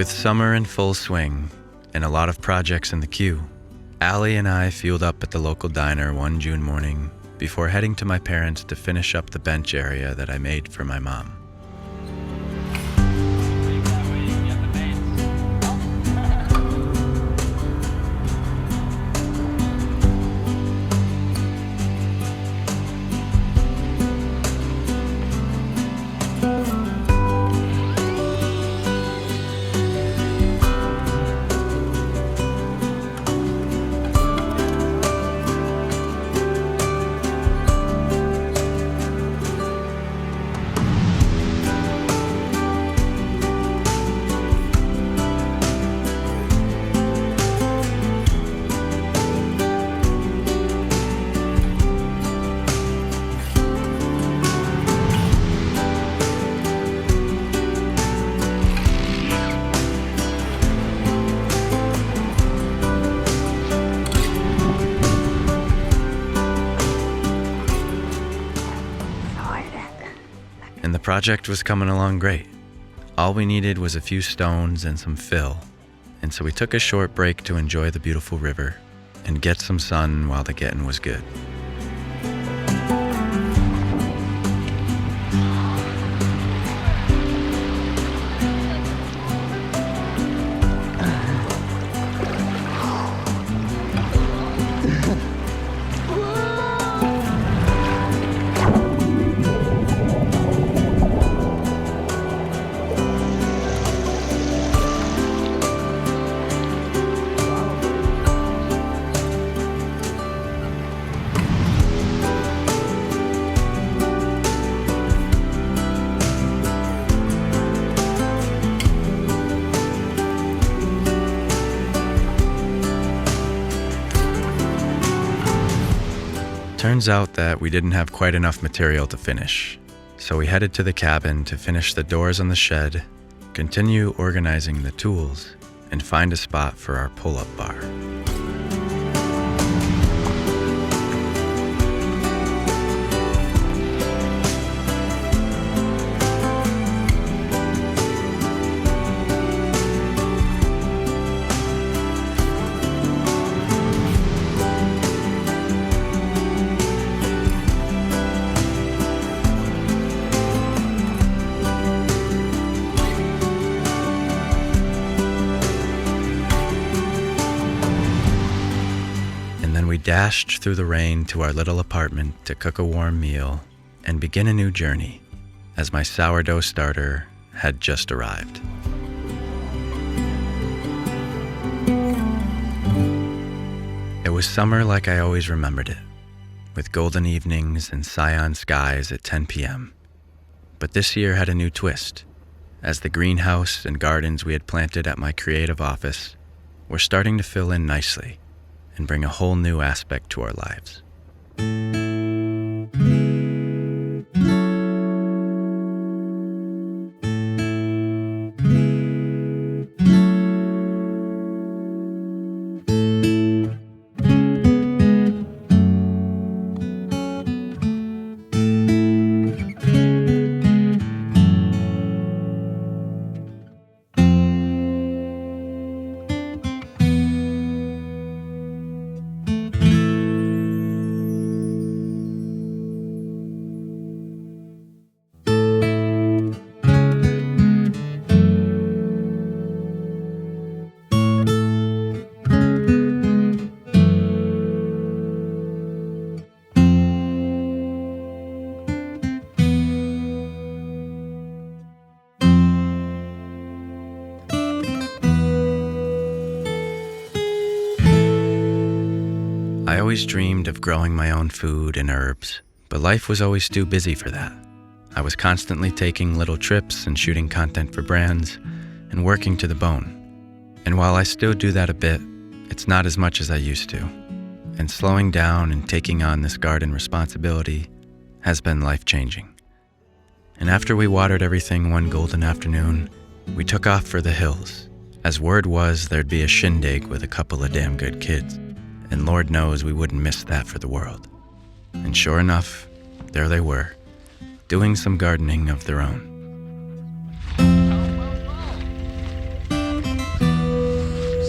With summer in full swing and a lot of projects in the queue, Allie and I fueled up at the local diner one June morning before heading to my parents' to finish up the bench area that I made for my mom. And the project was coming along great. All we needed was a few stones and some fill, and so we took a short break to enjoy the beautiful river and get some sun while the getting was good. Turns out that we didn't have quite enough material to finish, so we headed to the cabin to finish the doors on the shed, continue organizing the tools, and find a spot for our pull-up bar. We dashed through the rain to our little apartment to cook a warm meal and begin a new journey, as my sourdough starter had just arrived. It was summer like I always remembered it, with golden evenings and cyan skies at 10 p.m. But this year had a new twist, as the greenhouse and gardens we had planted at my creative office were starting to fill in nicely and bring a whole new aspect to our lives. I always dreamed of growing my own food and herbs, but life was always too busy for that. I was constantly taking little trips and shooting content for brands and working to the bone. And while I still do that a bit, it's not as much as I used to. And slowing down and taking on this garden responsibility has been life-changing. And after we watered everything one golden afternoon, we took off for the hills, as word was there'd be a shindig with a couple of damn good kids. And Lord knows we wouldn't miss that for the world. And sure enough, there they were, doing some gardening of their own.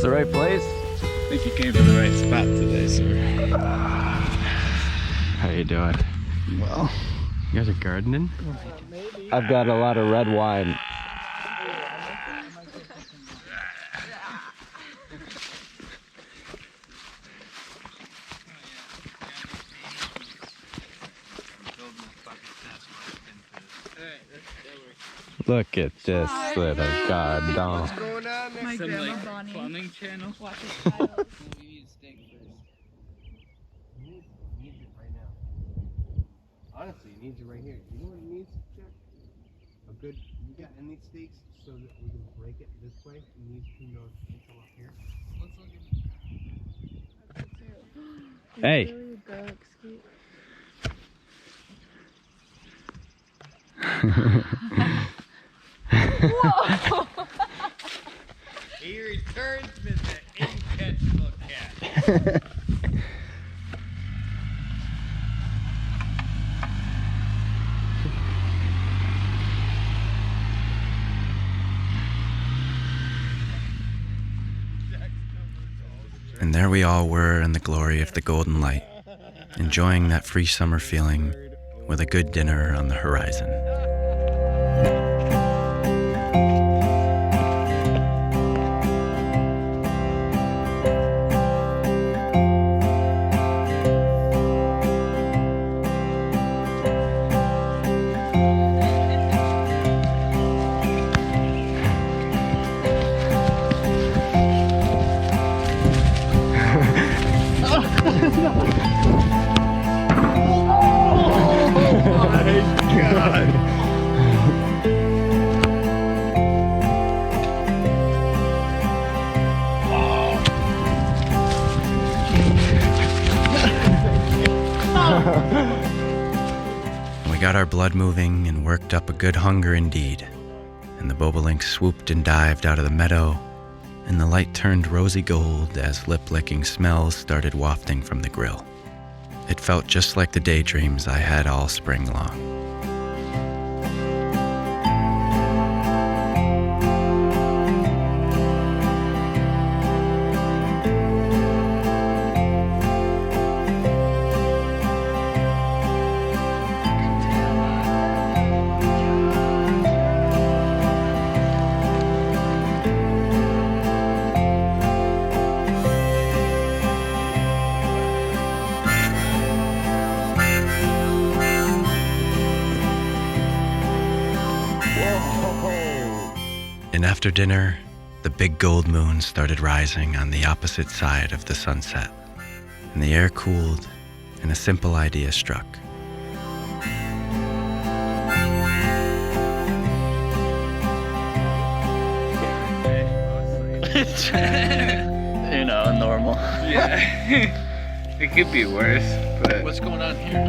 the right place? I think you came to the right spot today, sir. How you doing? Well, You guys are gardening? I've got a lot of red wine. Look at this little garden. what's going on? My Some grandma like Bonnie plumbing channel. watches tiles. We need steak first. Needs it right now. Honestly, it needs it right here. You know what it needs, Jack? A good. You got any steaks so that we can break it this way? It needs to know to come up here. Let's look at Hey. Really garlic skeet. Whoa! He returns me the incatchable cat. And there we all were in the glory of the golden light, enjoying that free summer feeling with a good dinner on the horizon. We got our blood moving and worked up a good hunger indeed, and the bobolink swooped and dived out of the meadow, and the light turned rosy gold as lip-licking smells started wafting from the grill. It felt just like the daydreams I had all spring long. And after dinner, the big gold moon started rising on the opposite side of the sunset, and the air cooled, and a simple idea struck. You know, normal. Yeah. It could be worse, but What's going on here?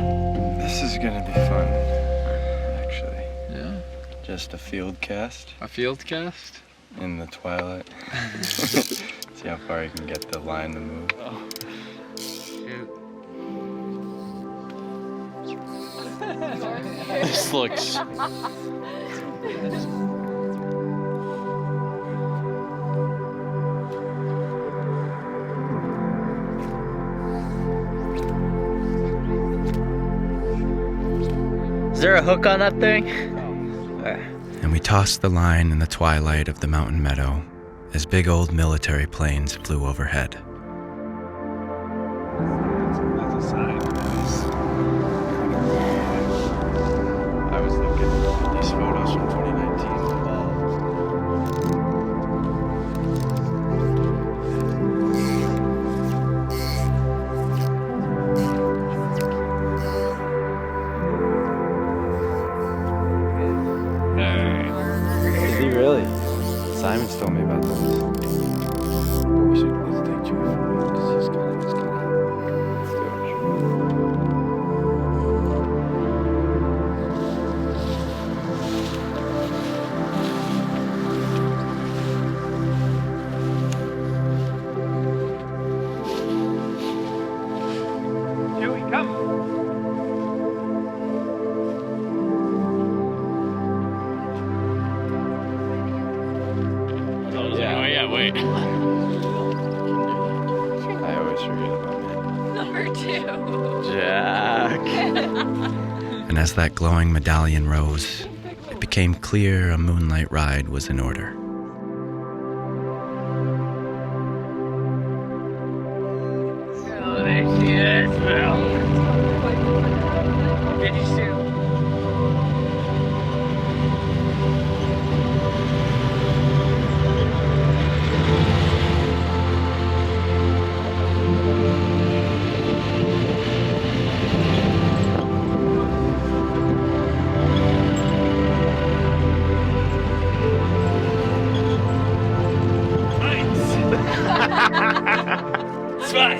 This is gonna be fun, actually. yeah. Just a field cast A field cast? in the twilight. See how far you can get the line to move. Oh. Shoot. This looks. Is there a hook on that thing? And we tossed the line in the twilight of the mountain meadow as big old military planes flew overhead. That's a sign. I was looking at these photos from 2019. Is he really? Simon's told me about those. But we should at least take Joey from him because he's kind of just kind Joey, come. Oh yeah, wait. Jack. And as that glowing medallion rose, it became clear a moonlight ride was in order. Oh, there she is. Did you see? Zwei.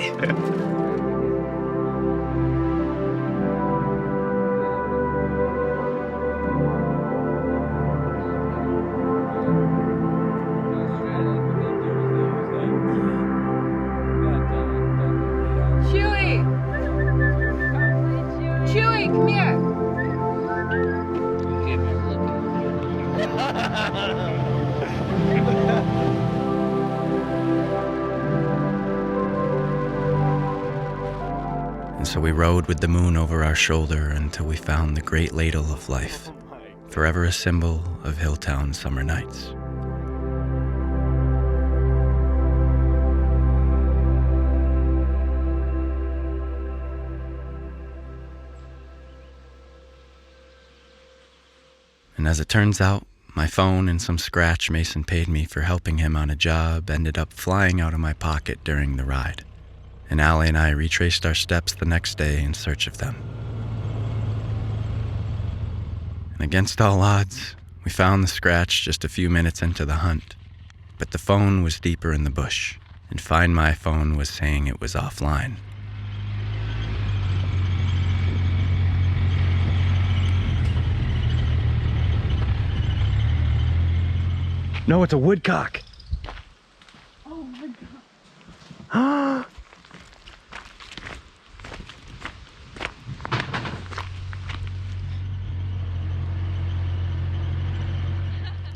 Chewy! Chewy, come here! And so we rode with the moon over our shoulder until we found the great ladle of life, forever a symbol of Hilltown summer nights. And as it turns out, my phone and some scratch Mason paid me for helping him on a job ended up flying out of my pocket during the ride. And Allie and I retraced our steps the next day in search of them. And against all odds, we found the scratch just a few minutes into the hunt. But the phone was deeper in the bush, and Find My Phone was saying it was offline. No, it's a woodcock. Oh my god.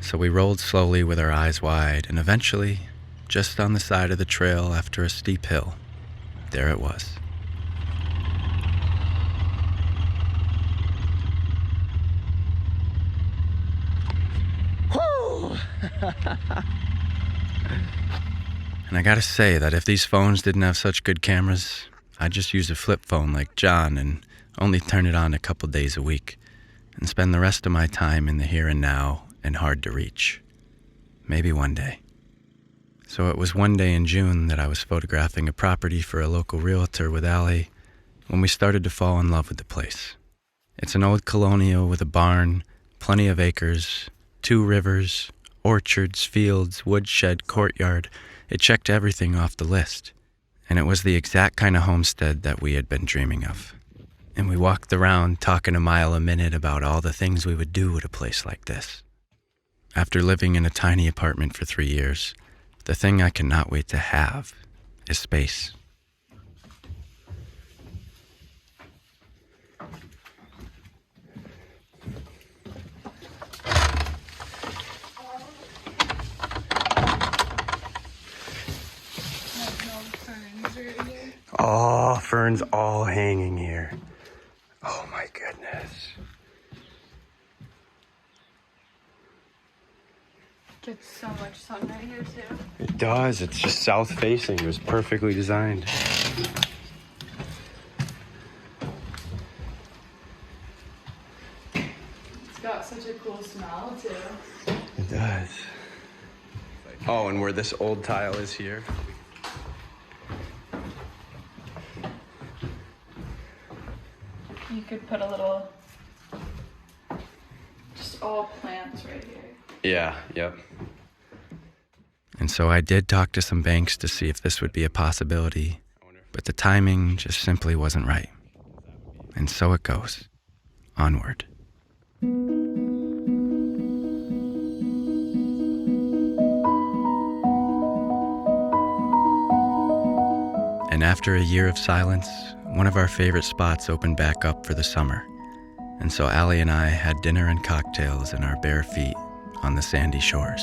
So we rolled slowly with our eyes wide, and eventually, just on the side of the trail after a steep hill, there it was. And I gotta say that if these phones didn't have such good cameras, I'd just use a flip phone like John and only turn it on a couple days a week and spend the rest of my time in the here and now and hard to reach. Maybe one day. So it was one day in June that I was photographing a property for a local realtor with Allie when we started to fall in love with the place. It's an old colonial with a barn, plenty of acres, 2 rivers, orchards, fields, woodshed, courtyard. It checked everything off the list. And it was the exact kind of homestead that we had been dreaming of. And we walked around talking a mile a minute about all the things we would do at a place like this. After living in a tiny apartment for 3 years, the thing I cannot wait to have is space. Oh, ferns all hanging here. Oh my goodness. Gets so much sun right here too. It does. It's just south facing. It was perfectly designed. It's got such a cool smell too. It does. Oh, and where this old tile is here. You could put a little, just all plants right here. Yeah, yep. And so I did talk to some banks to see if this would be a possibility, but the timing just simply wasn't right. And so it goes. Onward. And after a year of silence, one of our favorite spots opened back up for the summer. And so Allie and I had dinner and cocktails in our bare feet on the sandy shores.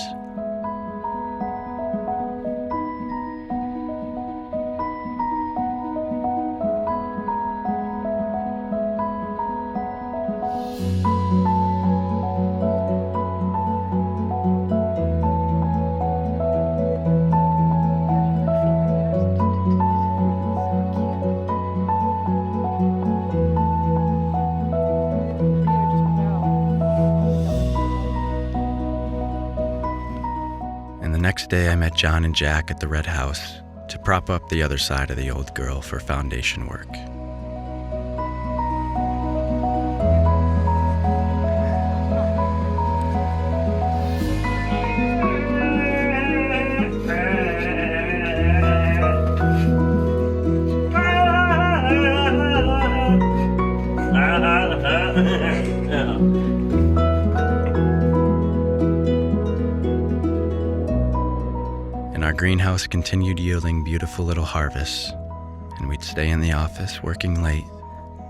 next day, I met John and Jack at the Red House to prop up the other side of the old girl for foundation work. And our greenhouse continued yielding beautiful little harvests, and we'd stay in the office working late,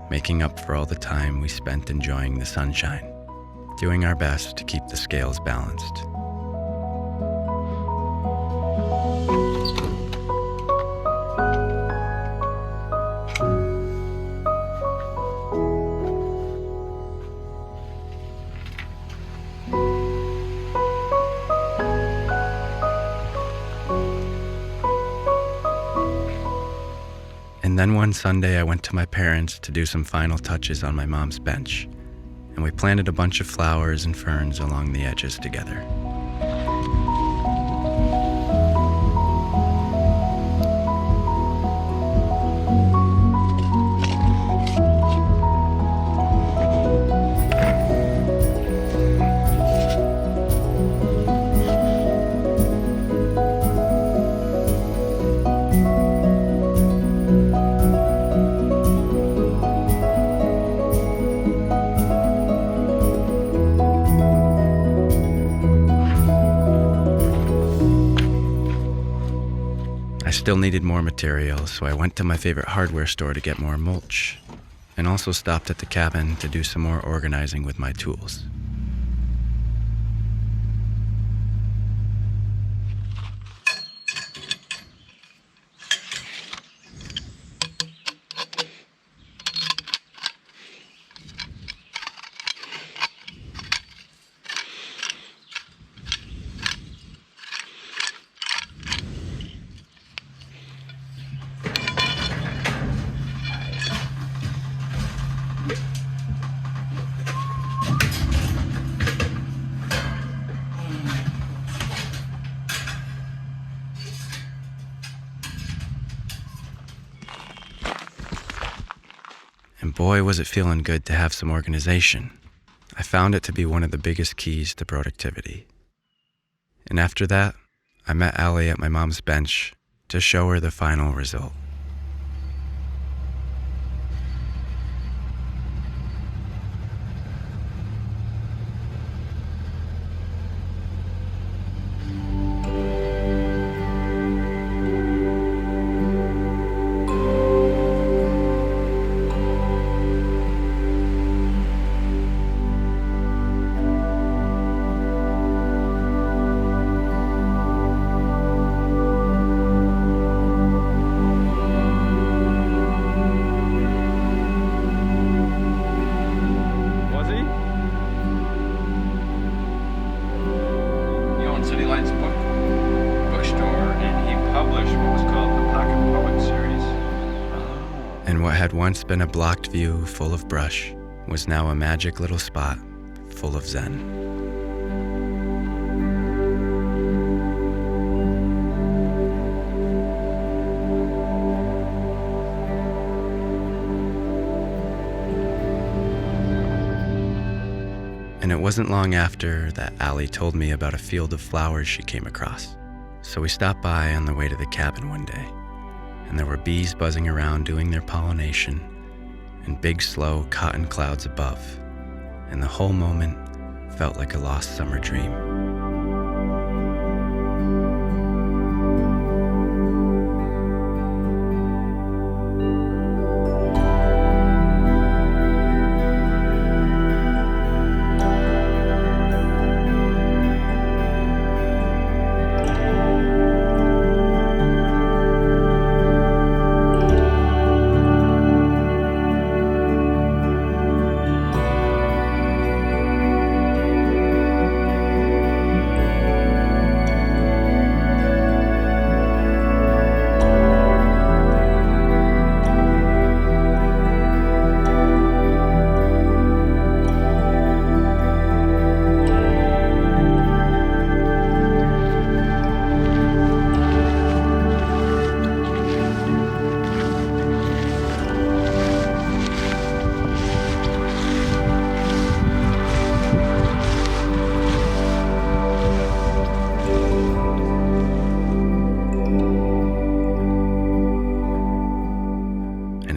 making up for all the time we spent enjoying the sunshine, doing our best to keep the scales balanced. And then one Sunday I went to my parents to do some final touches on my mom's bench, and we planted a bunch of flowers and ferns along the edges together. I still needed more material, so I went to my favorite hardware store to get more mulch, and also stopped at the cabin to do some more organizing with my tools. And boy, was it feeling good to have some organization. I found it to be one of the biggest keys to productivity. And after that, I met Allie at my mom's bench to show her the final result. And what had once been a blocked view full of brush was now a magic little spot full of zen. And it wasn't long after that Allie told me about a field of flowers she came across. So we stopped by on the way to the cabin one day, and there were bees buzzing around doing their pollination, and big slow cotton clouds above, and the whole moment felt like a lost summer dream.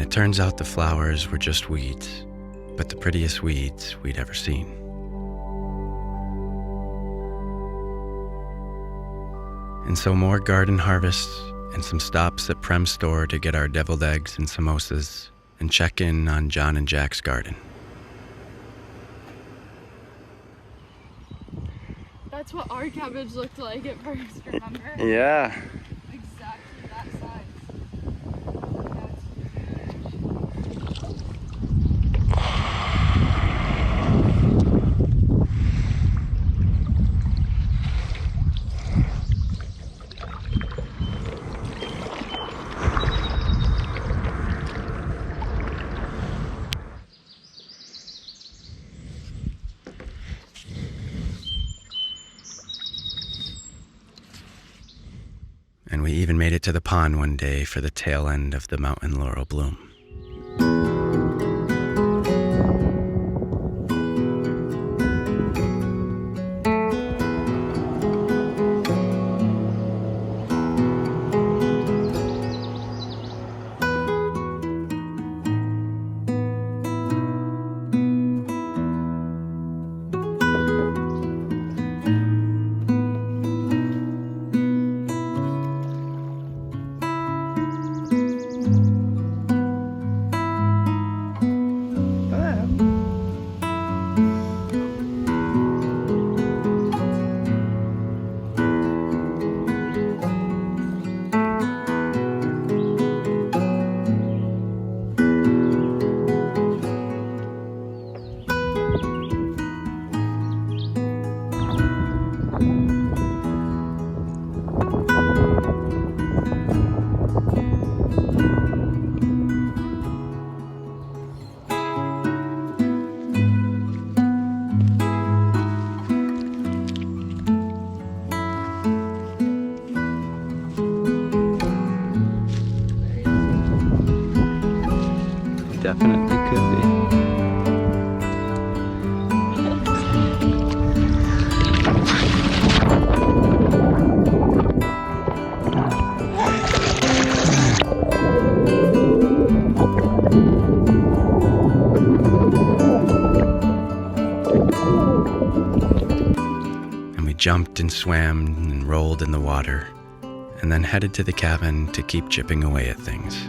And it turns out the flowers were just weeds, but the prettiest weeds we'd ever seen. And so more garden harvests and some stops at Prem's store to get our deviled eggs and samosas and check in on John and Jack's garden. That's what our cabbage looked like at first, remember? Yeah. Exactly that size. And we even made it to the pond one day for the tail end of the mountain laurel bloom. Definitely could be. And we jumped and swam and rolled in the water, and then headed to the cabin to keep chipping away at things.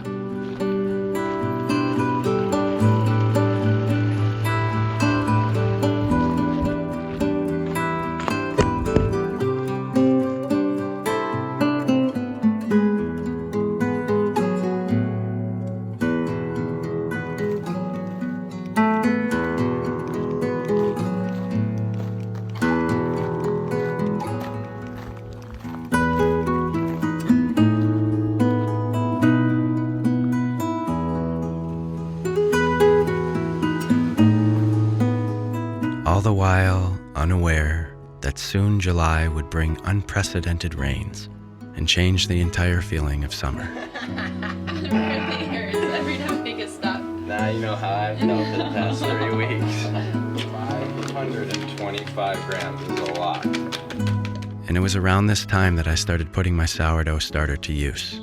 All the while unaware that soon July would bring unprecedented rains and change the entire feeling of summer. It really hurts every time we get stuck. Now you know how I've felt for the past 3 weeks. 525 grams is a lot. And it was around this time that I started putting my sourdough starter to use.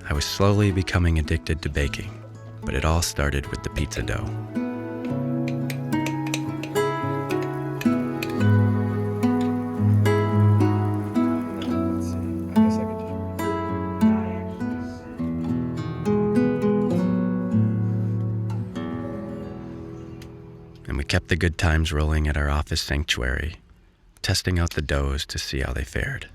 I was slowly becoming addicted to baking, but it all started with the pizza dough. And we kept the good times rolling at our office sanctuary, testing out the doughs to see how they fared.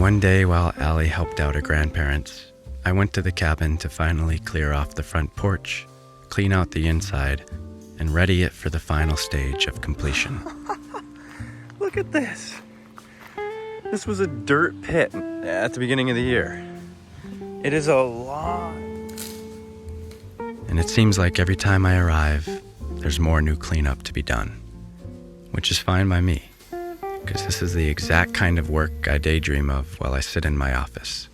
One day while Allie helped out her grandparents, I went to the cabin to finally clear off the front porch, clean out the inside, and ready it for the final stage of completion. Look at this. This was a dirt pit at the beginning of the year. It is a lot. And it seems like every time I arrive, there's more new cleanup to be done, which is fine by me, because this is the exact kind of work I daydream of while I sit in my office.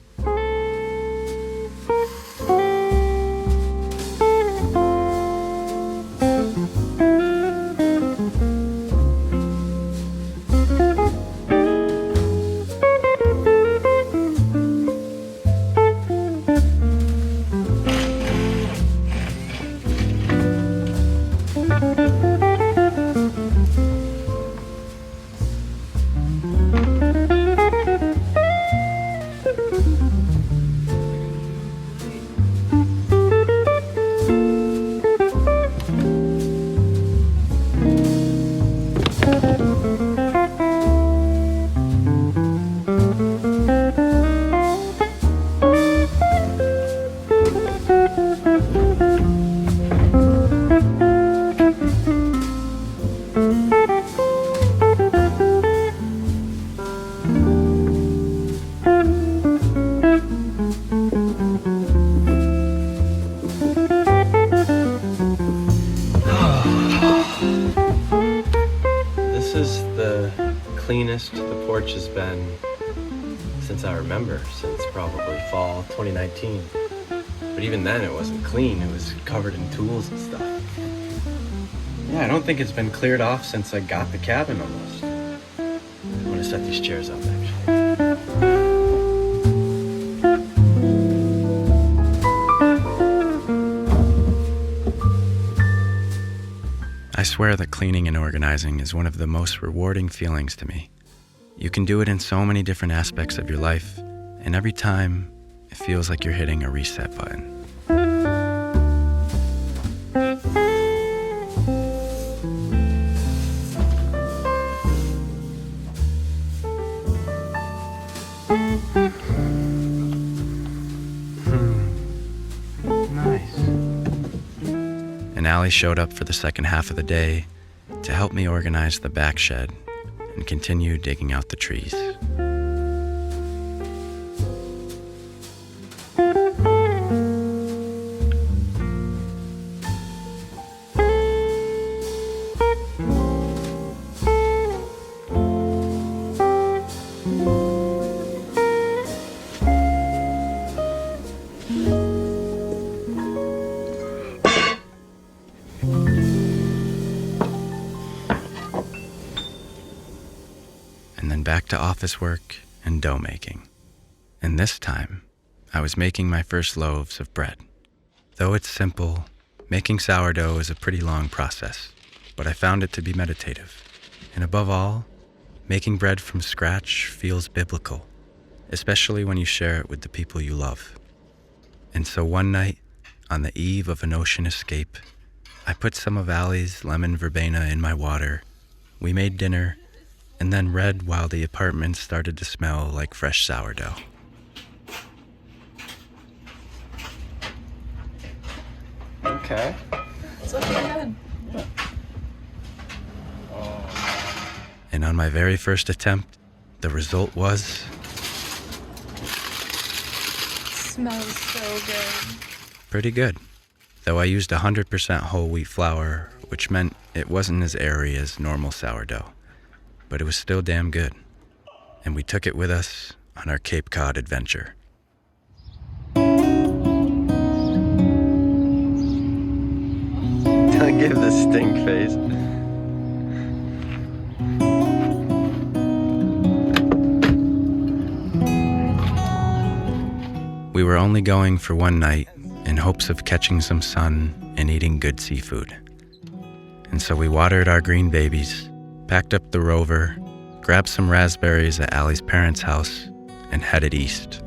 This is the cleanest the porch has been since I remember, since probably fall 2019. But even then it wasn't clean, it was covered in tools and stuff. Yeah, I don't think it's been cleared off since I got the cabin almost. I want to set these chairs up actually. I swear that cleaning and organizing is one of the most rewarding feelings to me. You can do it in so many different aspects of your life, and every time, it feels like you're hitting a reset button. Nice. And Allie showed up for the second half of the day to help me organize the back shed and continue digging out the trees. And then back to office work and dough making. And this time, I was making my first loaves of bread. Though it's simple, making sourdough is a pretty long process, but I found it to be meditative. And above all, making bread from scratch feels biblical, especially when you share it with the people you love. And so one night, on the eve of an ocean escape, I put some of Allie's lemon verbena in my water, we made dinner, and then read while the apartment started to smell like fresh sourdough. Okay. It's looking good. And on my very first attempt, the result was Smells so good. pretty good. Though I used 100% whole wheat flour, which meant it wasn't as airy as normal sourdough. But it was still damn good. And we took it with us on our Cape Cod adventure. Don't give the stink face. We were only going for one night in hopes of catching some sun and eating good seafood. And so we watered our green babies, packed up the rover, grabbed some raspberries at Allie's parents' house, and headed east.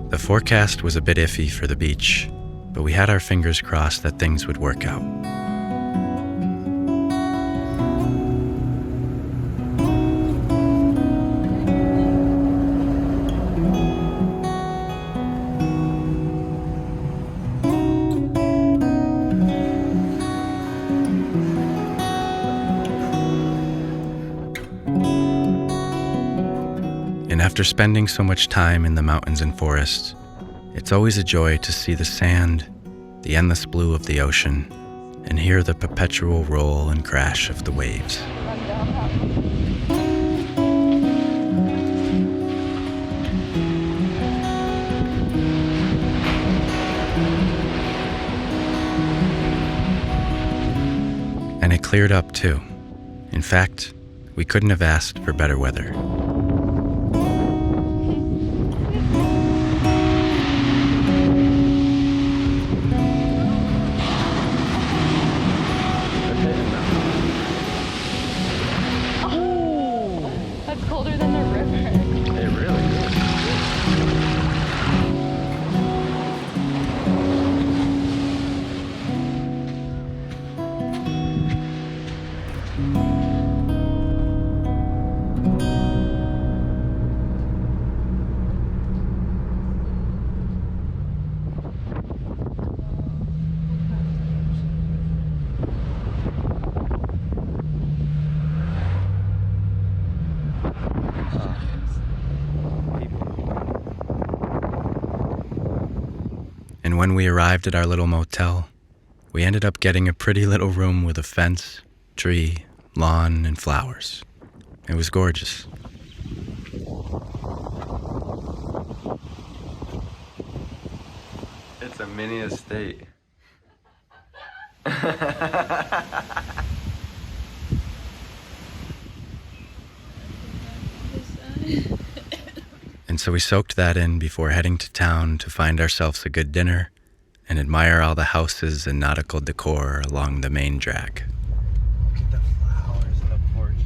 The forecast was a bit iffy for the beach, but we had our fingers crossed that things would work out. After spending so much time in the mountains and forests, it's always a joy to see the sand, the endless blue of the ocean, and hear the perpetual roll and crash of the waves. And it cleared up too. In fact, we couldn't have asked for better weather. That's colder than the river. It really is. And when we arrived at our little motel, we ended up getting a pretty little room with a fence, tree, lawn, and flowers. It was gorgeous. It's a mini estate. And so we soaked that in before heading to town to find ourselves a good dinner and admire all the houses and nautical decor along the main drag. Look at the flowers and the porches.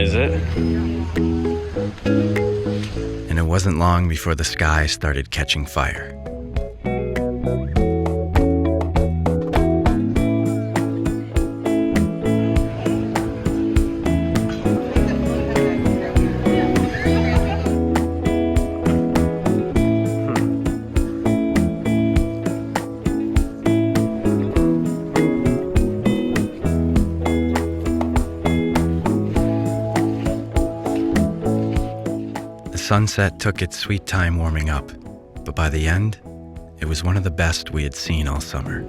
Is it? And it wasn't long before the sky started catching fire. Sunset took its sweet time warming up, but by the end, it was one of the best we had seen all summer.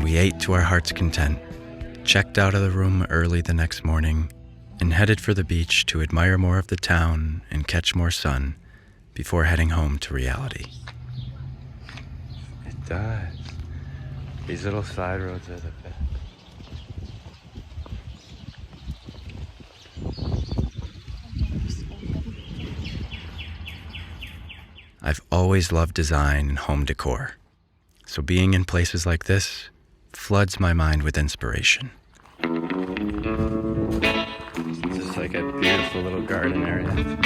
We ate to our heart's content, checked out of the room early the next morning, and headed for the beach to admire more of the town and catch more sun before heading home to reality. It does. These little side roads are the best. I've always loved design and home decor, so being in places like this floods my mind with inspiration. This is like a beautiful little garden area.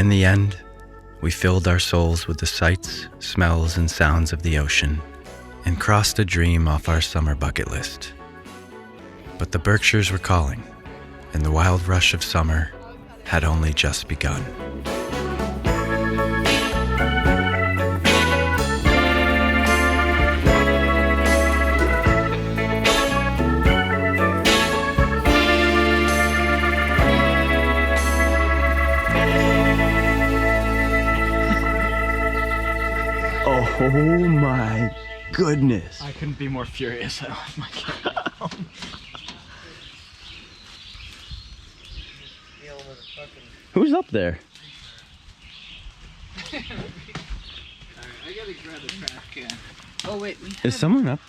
in the end, we filled our souls with the sights, smells, and sounds of the ocean and crossed a dream off our summer bucket list. But the Berkshires were calling, and the wild rush of summer had only just begun. Oh my goodness. I couldn't be more furious. I left my camera at home. Who's up there? I gotta grab the trash can. Oh wait, Is someone up?